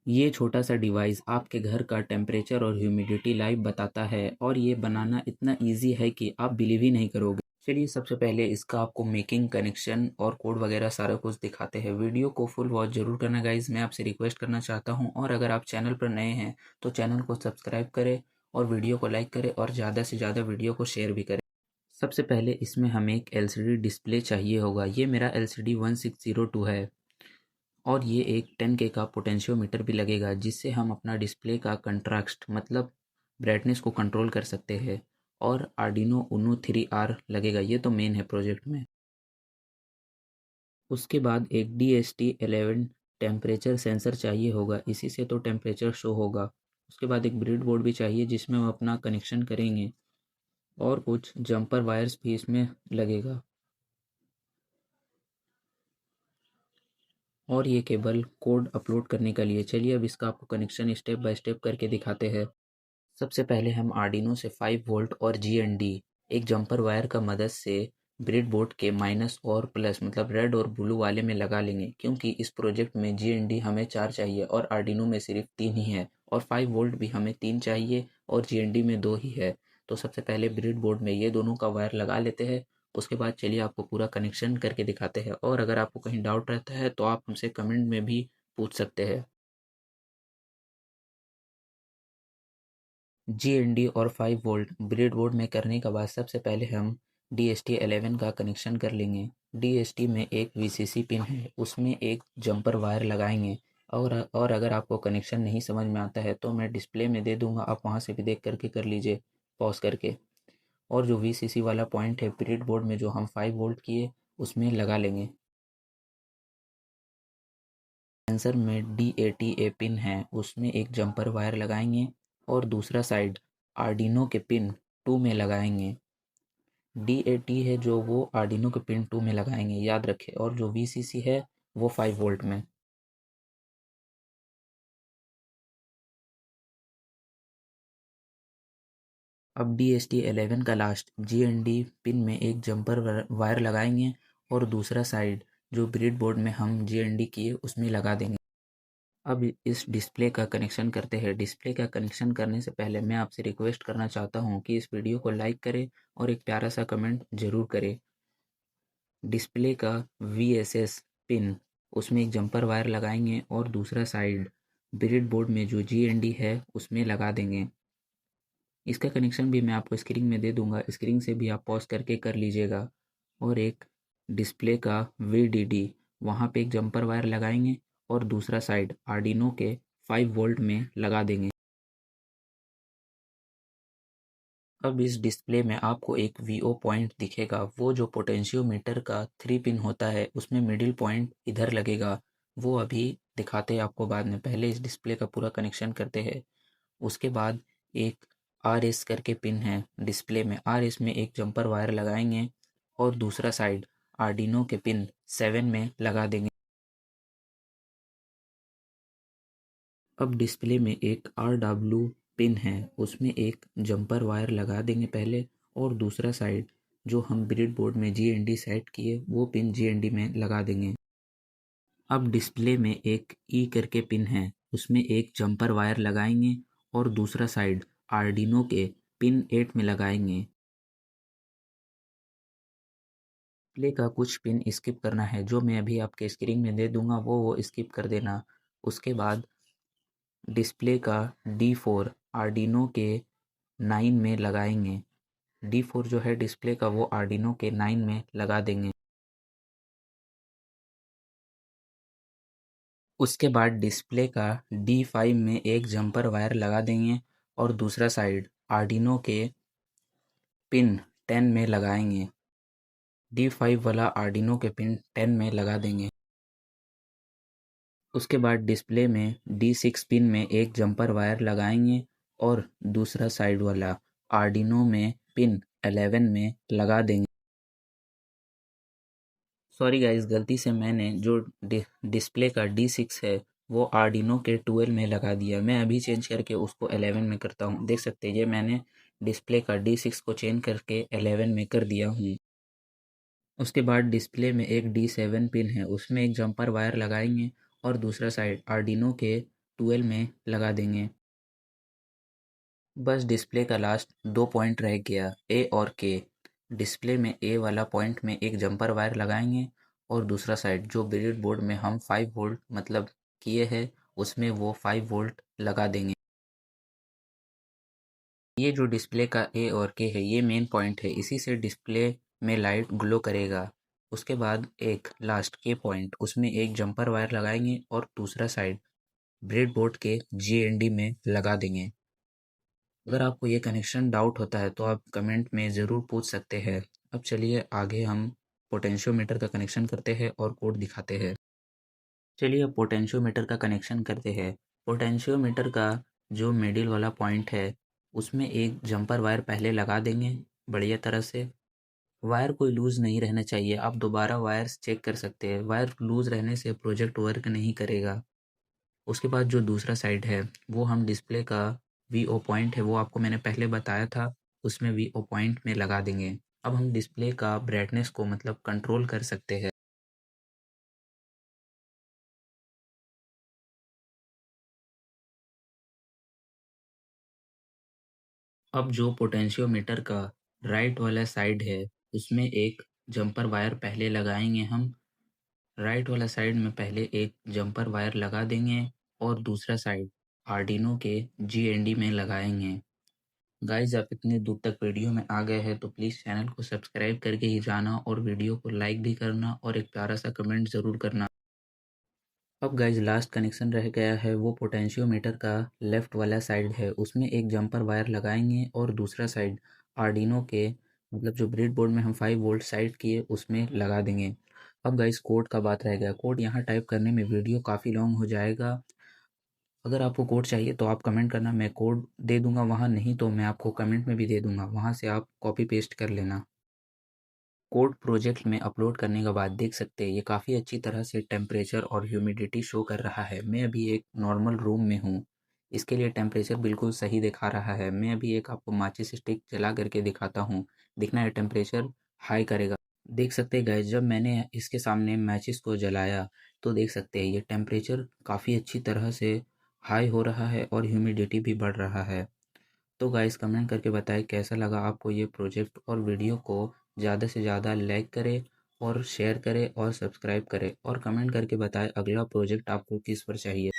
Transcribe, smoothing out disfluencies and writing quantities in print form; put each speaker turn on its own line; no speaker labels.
ये छोटा सा डिवाइस आपके घर का टेम्परेचर और ह्यूमिडिटी लाइव बताता है और ये बनाना इतना इजी है कि आप बिलीव ही नहीं करोगे। चलिए सबसे पहले इसका आपको मेकिंग, कनेक्शन और कोड वगैरह सारा कुछ दिखाते हैं। वीडियो को फुल वॉच जरूर करना गाइज, मैं आपसे रिक्वेस्ट करना चाहता हूँ। और अगर आप चैनल पर नए हैं तो चैनल को सब्सक्राइब करें और वीडियो को लाइक करें और ज़्यादा से ज़्यादा वीडियो को शेयर भी करें। सबसे पहले इसमें हमें एक LCD डिस्प्ले चाहिए होगा। ये मेरा LCD 1602 है और ये एक 10K का पोटेंशियोमीटर भी लगेगा, जिससे हम अपना डिस्प्ले का कंट्रास्ट मतलब ब्राइटनेस को कंट्रोल कर सकते हैं। और आर्डिनो उनो 3R लगेगा, ये तो मेन है प्रोजेक्ट में। उसके बाद एक DHT11 टेम्परेचर सेंसर चाहिए होगा, इसी से तो टेम्परेचर शो होगा। उसके बाद एक ब्रेड बोर्ड भी चाहिए जिसमें हम अपना कनेक्शन करेंगे और कुछ जंपर वायर्स भी इसमें लगेगा। और ये केबल कोड अपलोड करने के लिए। चलिए अब इसका आपको कनेक्शन स्टेप बाय स्टेप करके दिखाते हैं। सबसे पहले हम आर्डिनो से 5 वोल्ट और GND एक जंपर वायर का मदद से ब्रेडबोर्ड के माइनस और प्लस मतलब रेड और ब्लू वाले में लगा लेंगे, क्योंकि इस प्रोजेक्ट में GND हमें 4 चाहिए और आर्डिनो में सिर्फ 3 ही है। और 5 वोल्ट भी हमें 3 चाहिए और GND में 2 ही है। तो सबसे पहले ब्रेडबोर्ड में ये दोनों का वायर लगा लेते हैं। उसके बाद चलिए आपको पूरा कनेक्शन करके दिखाते हैं। और अगर आपको कहीं डाउट रहता है तो आप हमसे कमेंट में भी पूछ सकते हैं। GND और 5 वोल्ट ब्रेडबोर्ड में करने के बाद सबसे पहले हम DHT11 का कनेक्शन कर लेंगे। DHT में एक VCC पिन है, उसमें एक जंपर वायर लगाएंगे। और अगर आपको कनेक्शन नहीं समझ में आता है तो मैं डिस्प्ले में दे दूंगा, आप वहां से भी देख करके कर लीजिए पॉज करके। और जो VCC वाला पॉइंट है ब्रेडबोर्ड में जो हम 5 वोल्ट किए उसमें लगा लेंगे। सेंसर में DATA पिन है, उसमें एक जंपर वायर लगाएंगे और दूसरा साइड आर्डिनो के पिन 2 में लगाएंगे। DAT है जो वो आर्डिनो के पिन 2 में लगाएंगे, याद रखें। और जो VCC है वो 5 वोल्ट में। अब DHT11 का लास्ट GND पिन में एक जंपर वायर लगाएंगे और दूसरा साइड जो ब्रेडबोर्ड में हम GND किए उसमें लगा देंगे। अब इस डिस्प्ले का कनेक्शन करते हैं। डिस्प्ले का कनेक्शन करने से पहले मैं आपसे रिक्वेस्ट करना चाहता हूँ कि इस वीडियो को लाइक करें और एक प्यारा सा कमेंट ज़रूर करें। डिस्प्ले का VSS पिन, उसमें एक जंपर वायर लगाएंगे और दूसरा साइड ब्रेडबोर्ड में जो GND है उसमें लगा देंगे। इसका कनेक्शन भी मैं आपको स्क्रीन में दे दूंगा, स्क्रीन से भी आप पॉज करके कर लीजिएगा। और एक डिस्प्ले का VDD, वहाँ पे एक जंपर वायर लगाएंगे और दूसरा साइड आर्डिनो के 5 वोल्ट में लगा देंगे। अब इस डिस्प्ले में आपको एक VO पॉइंट दिखेगा, वो जो पोटेंशियोमीटर का 3 पिन होता है उसमें मिडिल पॉइंट इधर लगेगा। वो अभी दिखाते हैं आपको बाद में, पहले इस डिस्प्ले का पूरा कनेक्शन करते हैं। उसके बाद एक RS करके पिन है डिस्प्ले में, RS में एक जंपर वायर लगाएंगे और दूसरा साइड आर्डिनो के पिन 7 में लगा देंगे। अब डिस्प्ले में एक RW पिन है, उसमें एक जंपर वायर लगा देंगे पहले और दूसरा साइड जो हम ब्रेडबोर्ड में GND सेट किए वो पिन GND में लगा देंगे। अब डिस्प्ले में एक E करके पिन है, उसमें एक जंपर वायर लगाएंगे और दूसरा साइड आर्डिनो के पिन 8 में लगाएंगे। डिस्प्ले का कुछ पिन स्किप करना है जो मैं अभी आपके स्क्रीन में दे दूंगा, वो स्किप कर देना। उसके बाद डिस्प्ले का D4 आर्डिनो के 9 में लगाएंगे। D4 जो है डिस्प्ले का वो आर्डिनो के 9 में लगा देंगे। उसके बाद डिस्प्ले का D5 में एक जंपर वायर लगा देंगे और दूसरा साइड आर्डिनो के पिन 10 में लगाएंगे। D5 वाला आर्डिनो के पिन 10 में लगा देंगे। उसके बाद डिस्प्ले में D6 पिन में एक जंपर वायर लगाएंगे और दूसरा साइड वाला आर्डिनो में पिन 11 में लगा देंगे। सॉरी गाइस, गलती से मैंने जो डिस्प्ले का D6 है वो आर्डिनो के 12 में लगा दिया। मैं अभी चेंज करके उसको 11 में करता हूँ। देख सकते हैं ये मैंने डिस्प्ले का D6 को चेंज करके 11 में कर दिया हूँ। उसके बाद डिस्प्ले में एक D7 पिन है, उसमें एक जंपर वायर लगाएंगे और दूसरा साइड आर्डिनो के 12 में लगा देंगे। बस डिस्प्ले का लास्ट 2 पॉइंट रह गया, ए और के। डिस्प्ले में ए वाला पॉइंट में एक जंपर वायर लगाएंगे और दूसरा साइड जो ब्रेड बोर्ड में हम 5 वोल्ट मतलब किए हैं उसमें वो 5 वोल्ट लगा देंगे। ये जो डिस्प्ले का ए और के है ये मेन पॉइंट है, इसी से डिस्प्ले में लाइट ग्लो करेगा। उसके बाद एक लास्ट के पॉइंट उसमें एक जंपर वायर लगाएंगे और दूसरा साइड ब्रेड बोर्ड के जीएनडी में लगा देंगे। अगर आपको ये कनेक्शन डाउट होता है तो आप कमेंट में ज़रूर पूछ सकते हैं। अब चलिए आगे हम पोटेंशियोमीटर का कनेक्शन करते हैं और कोड दिखाते हैं। चलिए अब पोटेंशियोमीटर का कनेक्शन करते हैं। पोटेंशियोमीटर का जो मिडिल वाला पॉइंट है उसमें एक जंपर वायर पहले लगा देंगे बढ़िया तरह से। वायर कोई लूज़ नहीं रहना चाहिए, आप दोबारा वायर्स चेक कर सकते हैं। वायर लूज़ रहने से प्रोजेक्ट वर्क नहीं करेगा। उसके बाद जो दूसरा साइड है वो हम डिस्प्ले का वीओ पॉइंट है वो आपको मैंने पहले बताया था, उसमें वीओ पॉइंट में लगा देंगे। अब हम डिस्प्ले का ब्राइटनेस को मतलब कंट्रोल कर सकते हैं। अब जो पोटेंशियोमीटर का राइट वाला साइड है उसमें एक जंपर वायर पहले लगाएंगे हम। राइट वाला साइड में पहले एक जंपर वायर लगा देंगे और दूसरा साइड आर्डिनो के जीएनडी में लगाएंगे। गाइज आप इतने दूर तक वीडियो में आ गए हैं तो प्लीज़ चैनल को सब्सक्राइब करके ही जाना और वीडियो को लाइक भी करना और एक प्यारा सा कमेंट ज़रूर करना। अब गाइज लास्ट कनेक्शन रह गया है वो पोटेंशियोमीटर का लेफ़्ट वाला साइड है, उसमें एक जंपर वायर लगाएंगे और दूसरा साइड आर्डिनो के मतलब जो ब्रेडबोर्ड में हम 5 वोल्ट साइड किए उसमें लगा देंगे। अब गाइज कोड का बात रह गया, कोड यहाँ टाइप करने में वीडियो काफ़ी लॉन्ग हो जाएगा। अगर आपको कोड चाहिए तो आप कमेंट करना, मैं कोड दे दूंगा वहाँ, नहीं तो मैं आपको कमेंट में भी दे दूंगा, वहाँ से आप कॉपी पेस्ट कर लेना। कोड प्रोजेक्ट में अपलोड करने के बाद देख सकते हैं ये काफ़ी अच्छी तरह से टेम्परेचर और ह्यूमिडिटी शो कर रहा है। मैं अभी एक नॉर्मल रूम में हूँ, इसके लिए टेम्परेचर बिल्कुल सही दिखा रहा है। मैं अभी एक आपको माचिस स्टिक जला करके दिखाता हूँ, दिखना है टेम्परेचर हाई करेगा। देख सकते हैं गाइस जब मैंने इसके सामने मैचिस को जलाया तो देख सकते हैं ये टेम्परेचर काफ़ी अच्छी तरह से हाई हो रहा है और ह्यूमिडिटी भी बढ़ रहा है। तो गाइस कमेंट करके बताएं कैसा लगा आपको ये प्रोजेक्ट और वीडियो को ज़्यादा से ज़्यादा लाइक करें और शेयर करें और सब्सक्राइब करें और कमेंट करके बताएं अगला प्रोजेक्ट आपको किस पर चाहिए।